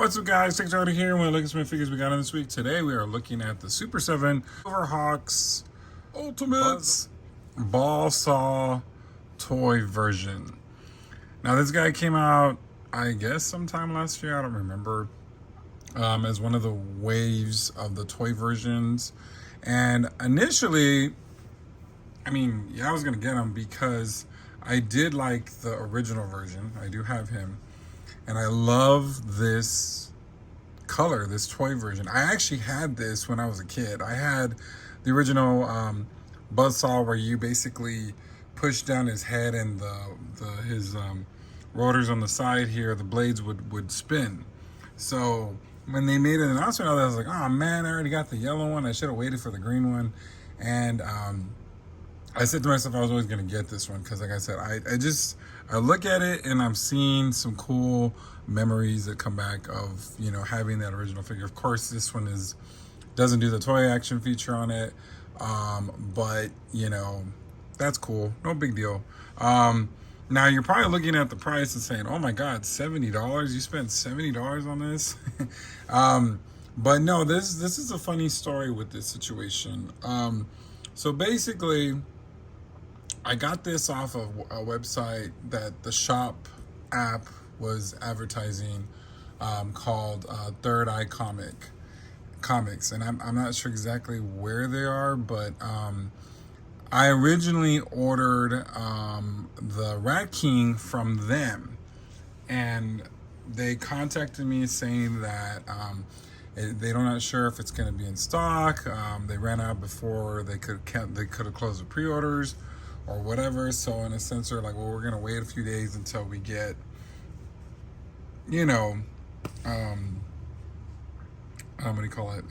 What's up, guys? Thanks for here. We're looking at some figures we got in this week. Today we are looking at the Super7 Silverhawks Ultimates Ball Saw toy version. Now this guy came out, I guess, sometime last year. I don't remember. As one of the waves of the toy versions. And initially, I was going to get him because I did like the original version. I do have him. And I love this color, this toy version. I actually had this when I was a kid. I had the original buzzsaw where you basically push down his head and his rotors on the side here, the blades would spin. So when they made an announcement of that, I was like, oh man, I already got the yellow one. I should have waited for the green one. And I said to myself I was always going to get this one because, like I said, I look at it and I'm seeing some cool memories that come back of, having that original figure. Of course, this one doesn't do the toy action feature on it, but that's cool. No big deal. Now you're probably looking at the price and saying, "Oh my God, $70! You spent $70 on this?" But no, this is a funny story with this situation. So basically, I got this off of a website that the Shop app was advertising, called Third Eye Comics, and I'm not sure exactly where they are, but I originally ordered the Rat King from them, and they contacted me saying that they're not sure if it's going to be in stock. They ran out before they could have closed the pre-orders or whatever. So in a sense, they're like, well, we're going to wait a few days until we get, what do you call it?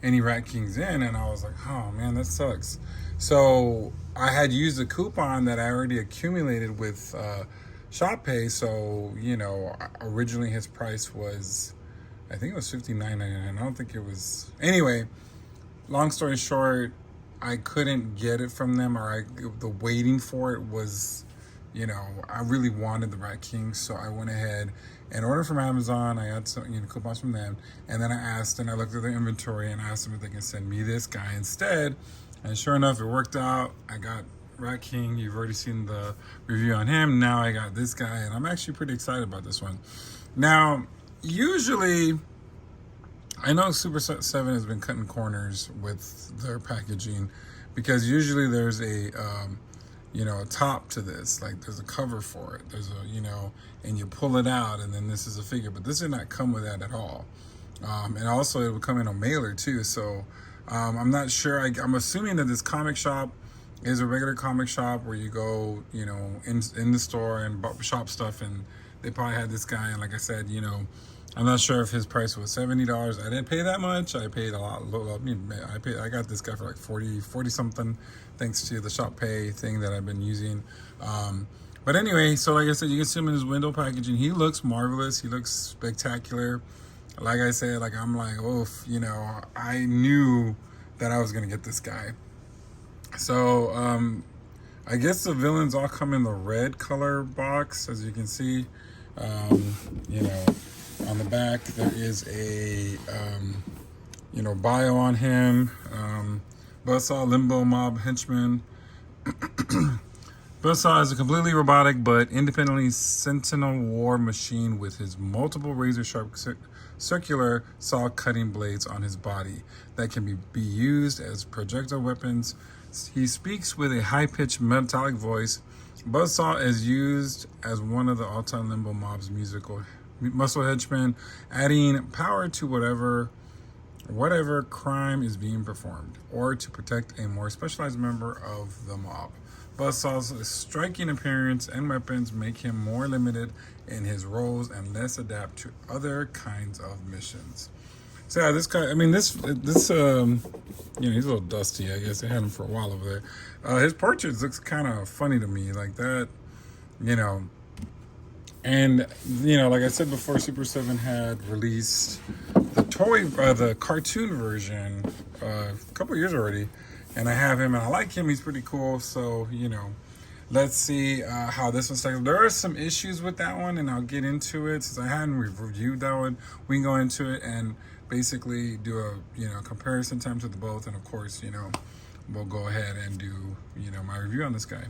Any Rat Kings in. And I was like, oh man, that sucks. So I had used a coupon that I already accumulated with Shop Pay. So, originally his price was, I think it was $59.99. I don't think it was. Anyway, long story short, I couldn't get it from them, or the waiting for it was, I really wanted the Rat King, so I went ahead and ordered from Amazon. I had some coupons from them, and then I looked at their inventory and asked them if they can send me this guy instead. And sure enough, it worked out. I got Rat King. You've already seen the review on him. Now I got this guy, and I'm actually pretty excited about this one. Now, usually, I know Super7 has been cutting corners with their packaging because usually there's a top to this. Like there's a cover for it. There's and you pull it out and then this is a figure. But this did not come with that at all. And also it would come in a mailer too. So I'm not sure. I'm assuming that this comic shop is a regular comic shop where you go, in the store and shop stuff, and they probably had this guy. And like I said, I'm not sure if his price was $70. I didn't pay that much. I paid a lot. I got this guy for like 40 something, thanks to the Shop Pay thing that I've been using. But anyway, so like I said, you can see him in his window packaging. He looks marvelous. He looks spectacular. Like I said, I'm like, oof, I knew that I was gonna get this guy. So I guess the villains all come in the red color box, as you can see. On the back, there is a, bio on him. Buzzsaw, Limbo Mob Henchman. Buzzsaw is a completely robotic but independently sentinel war machine with his multiple razor-sharp circular saw-cutting blades on his body that can be used as projectile weapons. He speaks with a high-pitched metallic voice. Buzzsaw is used as one of the all-time Limbo Mob's muscle henchmen, adding power to whatever crime is being performed, or to protect a more specialized member of the mob. Buzzsaw's striking appearance and weapons make him more limited in his roles and less adapt to other kinds of missions. So yeah, this guy, he's a little dusty. I guess they had him for a while over there. His portrait looks kind of funny to me, like that, And, like I said before, Super7 had released the cartoon version a couple years already. And I have him, and I like him. He's pretty cool. So, let's see how this one stacks. There are some issues with that one, and I'll get into it since I hadn't reviewed that one. We can go into it and basically do a comparison time to the both, and of course we'll go ahead and do my review on this guy.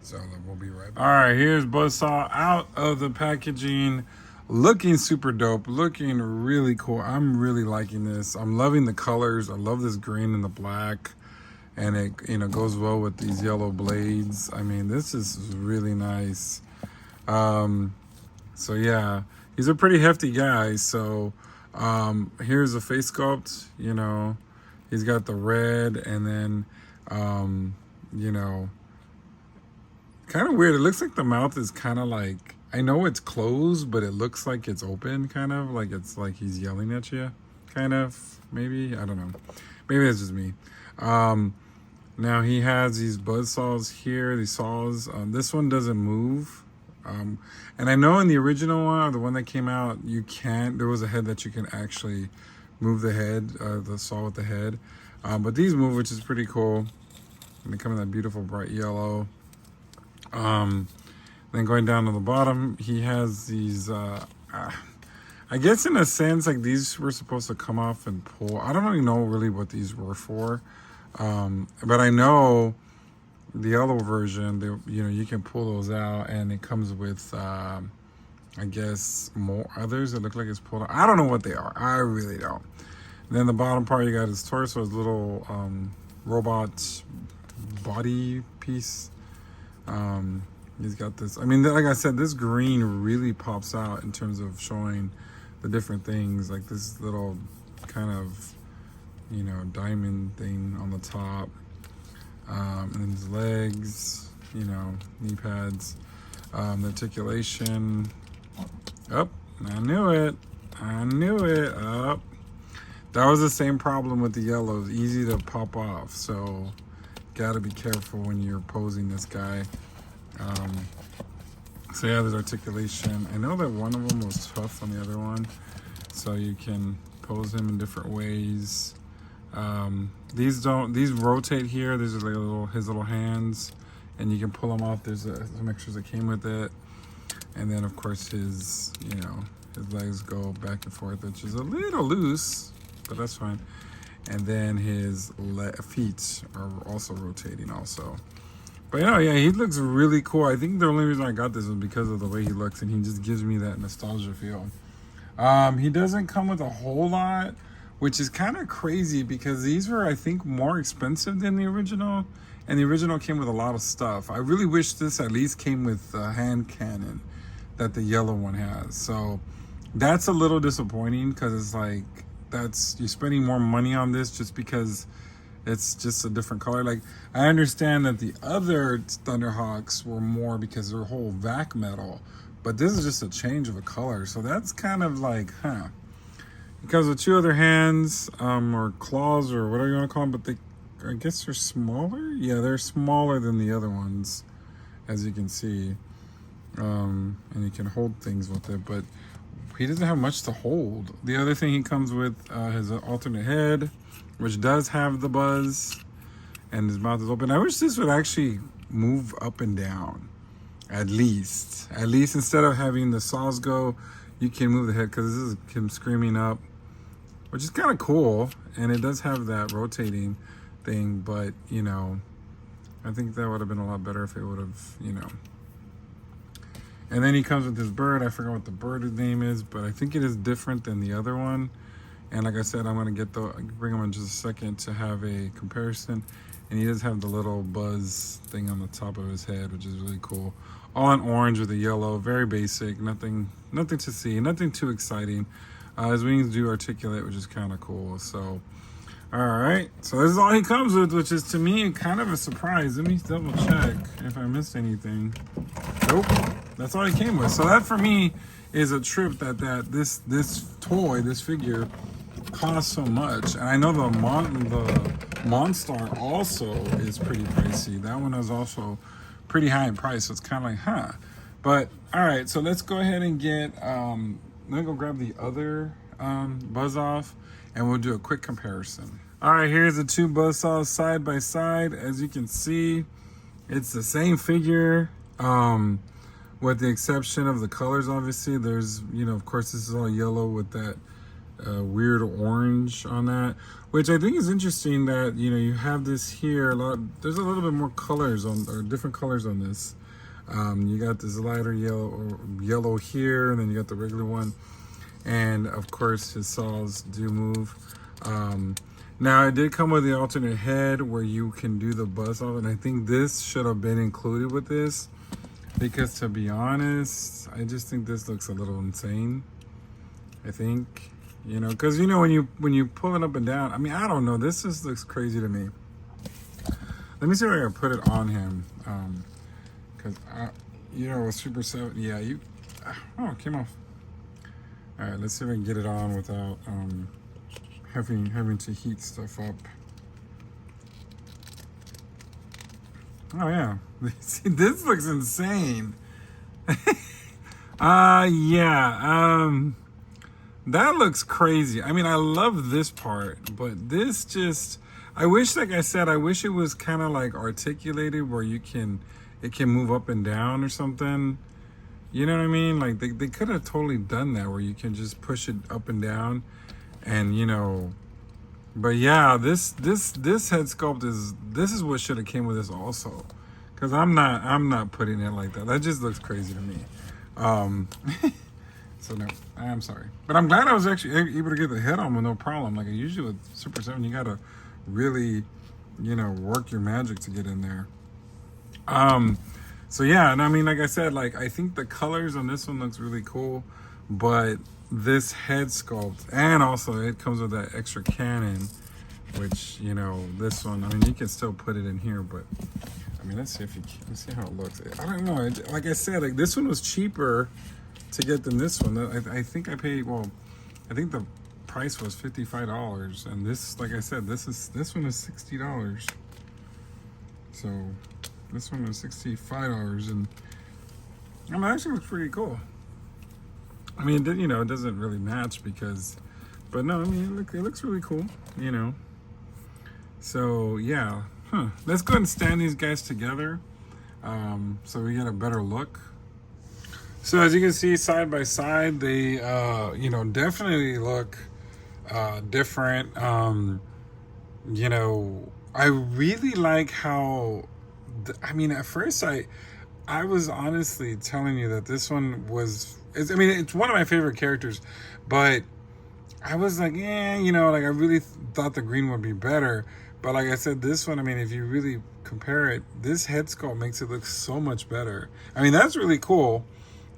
So we'll be right back. All right, here's Buzzsaw out of the packaging, looking super dope, looking really cool. I'm really liking this. I'm loving the colors. I love this green and the black, and it goes well with these yellow blades. I mean, this is really nice. So yeah, he's a pretty hefty guy. So here's a face sculpt. He's got the red, and then kind of weird. It looks like the mouth is kind of like, I know it's closed, but it looks like it's open, kind of like it's like he's yelling at you, kind of, maybe. I don't know. Maybe that's just me. Now he has these buzz saws here, these saws. This one doesn't move. And I know in the original one, the one that came out, there was a head that you can actually move the head, the saw with the head. But these move, which is pretty cool. And they come in that beautiful bright yellow. Then going down to the bottom, he has these, I guess in a sense, like these were supposed to come off and pull. I don't really know really what these were for. But I know the yellow version, you can pull those out, and it comes with, I guess, more others that look like it's pulled out. I don't know what they are. I really don't. And then the bottom part, you got his torso, his little robot body piece. He's got this, I mean, like I said, this green really pops out in terms of showing the different things, like this little kind of, diamond thing on the top. And then his legs, knee pads, the articulation. Oh, I knew it. Oh, that was the same problem with the yellows, easy to pop off. So gotta be careful when you're posing this guy. So yeah, there's articulation. I know that one of them was tough on the other one, so you can pose him in different ways. These rotate here. These are like his little hands, and you can pull them off. There's some extras that came with it, and then of course his legs go back and forth, which is a little loose, but that's fine. And then his feet are also rotating also. But yeah, he looks really cool. I think the only reason I got this was because of the way he looks, and he just gives me that nostalgia feel. He doesn't come with a whole lot, which is kind of crazy because these were, I think, more expensive than the original, and the original came with a lot of stuff. I really wish this at least came with a hand cannon that the yellow one has. So that's a little disappointing because it's like, you're spending more money on this just because it's just a different color. Like, I understand that the other Thunderhawks were more because they're whole vac metal, but this is just a change of a color. So that's kind of like, because of two other hands, or claws, or whatever you want to call them, but I guess they're smaller. Yeah, they're smaller than the other ones, as you can see. And you can hold things with it, but he doesn't have much to hold. The other thing he comes with, his alternate head, which does have the buzz, and his mouth is open. I wish this would actually move up and down, at least instead of having the saws go, you can move the head, because this is him screaming up, which is kind of cool, and it does have that rotating thing, but I think that would have been a lot better if it would have, And then he comes with his bird. I forgot what the bird's name is, but I think it is different than the other one. And like I said, I'm gonna bring him in just a second to have a comparison. And he does have the little buzz thing on the top of his head, which is really cool. All in orange with a yellow, very basic, nothing to see, nothing too exciting. His wings do articulate, which is kind of cool. So, all right. So this is all he comes with, which is to me kind of a surprise. Let me double check if I missed anything. Nope. That's all he came with. So that for me is a trip that this figure costs so much. And I know the Monstar also is pretty pricey. That one is also pretty high in price. So it's kind of like, But all right, so let's go ahead and get let me go grab the other buzz off, and we'll do a quick comparison. All right, here's the two buzzsaws side by side. As you can see, It's the same figure, with the exception of the colors. Obviously, there's, of course, this is all yellow with that weird orange on that, which I think is interesting that, you have this here. There's a little bit more colors or different colors on this. You got this lighter yellow here, and then you got the regular one. And of course, his saws do move. Now, it did come with the alternate head where you can do the buzz off, and I think this should have been included with this, because to be honest, I just think this looks a little insane. I think, because when you pull it up and down, I mean, I don't know, this just looks crazy to me. Let me see if I can put it on him, because with Super7, yeah, oh, it came off. All right, let's see if I can get it on without having to heat stuff up. Oh yeah, see, this looks insane. Yeah, that looks crazy. I mean, I love this part, but this just, I wish, like I said, I wish it was kind of like articulated where it can move up and down or something. You know what I mean? Like they could have totally done that where you can just push it up and down, and but yeah, this head sculpt is what should have came with this also, because I'm not putting it like that. That just looks crazy to me. So no, I'm sorry, but I'm glad I was actually able to get the head on with no problem. Like usually with Super7, you gotta really, work your magic to get in there. So yeah, and I mean, like I said, like I think the colors on this one looks really cool, but this head sculpt, and also it comes with that extra cannon, which, this one, I mean, you can still put it in here, but I mean, let's see how it looks. I don't know. Like I said, like this one was cheaper to get than this one. I think I paid, I think the price was $55, and this, like I said, this one is $60. So this one was $65, and I mean, it actually looks pretty cool. I mean, it doesn't really match but no, I mean, it looks really cool, So yeah, let's go ahead and stand these guys together, so we get a better look. So as you can see, side by side, they, definitely look different. I really like how, I mean, at first I was honestly telling you that this one I mean, it's one of my favorite characters, but I was like, like I really thought the green would be better. But like I said, this one, I mean, if you really compare it, this head sculpt makes it look so much better. I mean, that's really cool,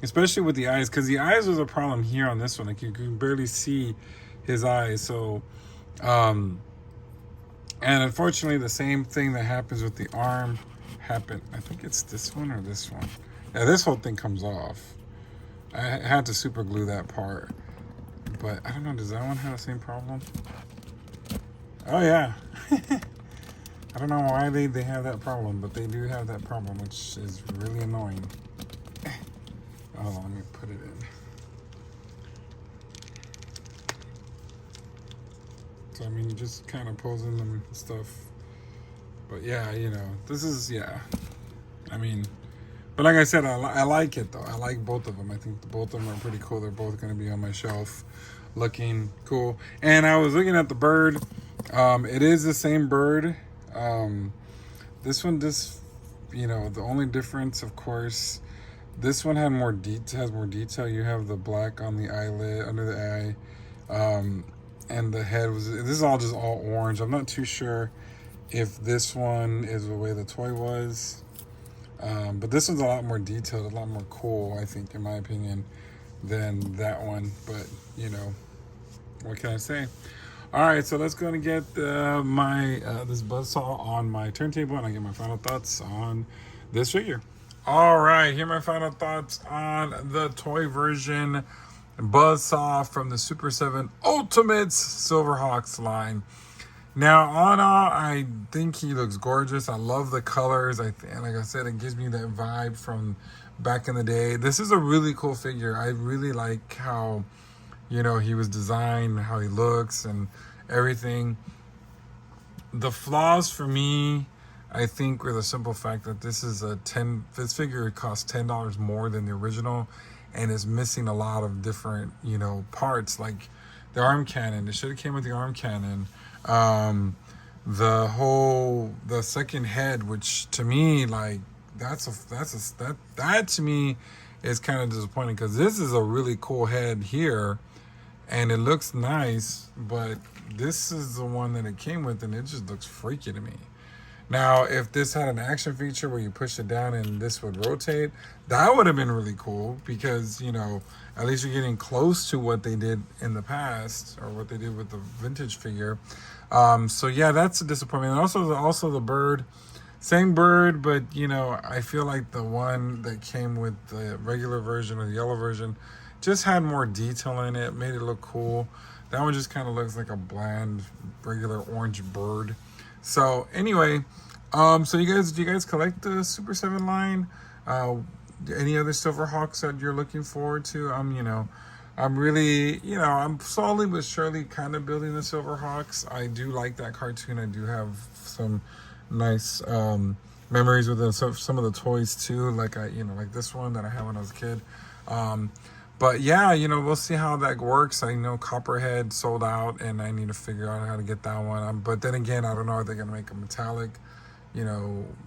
especially with the eyes, because the eyes was a problem here on this one. Like you can barely see his eyes. So, and unfortunately, the same thing that happens with the arm happened. I think it's this one or this one. Yeah, this whole thing comes off. I had to super glue that part, but I don't know, does that one have the same problem? Oh yeah. I don't know why they have that problem, but they do have that problem, which is really annoying. Hold on, let me put it in. So I mean, just kind of posing them and stuff. But yeah, this is, yeah. I mean, but like I said, I like it though. I like both of them. I think both of them are pretty cool. They're both going to be on my shelf, looking cool. And I was looking at the bird. It is the same bird. This one, the only difference, of course, this one has more detail. You have the black on the eyelid, under the eye, and the head this is all just all orange. I'm not too sure if this one is the way the toy was, but this one's a lot more detailed, a lot more cool, I think, in my opinion, than that one. But what can I say? All right, so let's go and get this buzzsaw on my turntable, and I get my final thoughts on this figure. All right, here are my final thoughts on the toy version buzzsaw from the Super7 Ultimates Silverhawks line. Now, all in all, I think he looks gorgeous. I love the colors. Like I said, it gives me that vibe from back in the day. This is a really cool figure. I really like how, he was designed, how he looks and everything. The flaws for me I think with the simple fact that this is this figure costs $10 more than the original, and is missing a lot of different, you know, parts, like the arm cannon. It should have came with the arm cannon. The second head, which to me, like, that to me is kind of disappointing, because this is a really cool head here and it looks nice, but this is the one that it came with and it just looks freaky to me. Now, if this had an action feature where you push it down and this would rotate, that would have been really cool, because, you know, at least you're getting close to what they did in the past, or what they did with the vintage figure. So yeah, that's a disappointment. And also the bird, same bird, but, you know, I feel like the one that came with the regular version or the yellow version just had more detail in it, made it look cool. That one just kind of looks like a bland, regular orange bird. So anyway, so do you guys collect the Super 7 line? Any other Silverhawks that you're looking forward to? I'm really, I'm slowly but surely kind of building the Silverhawks. I do like that cartoon. I do have some nice memories with some of the toys too, like like this one that I had when I was a kid. But yeah, we'll see how that works. I know Copperhead sold out, and I need to figure out how to get that one. But then again, I don't know, are they going to make a metallic,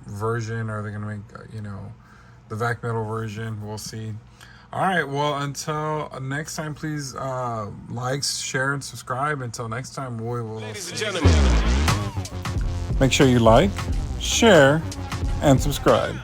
version, or are they going to make, the vac metal version? We'll see. All right, well, until next time, please like, share, and subscribe. Until next time, we will Ladies and see. gentlemen. Make sure you like, share, and subscribe.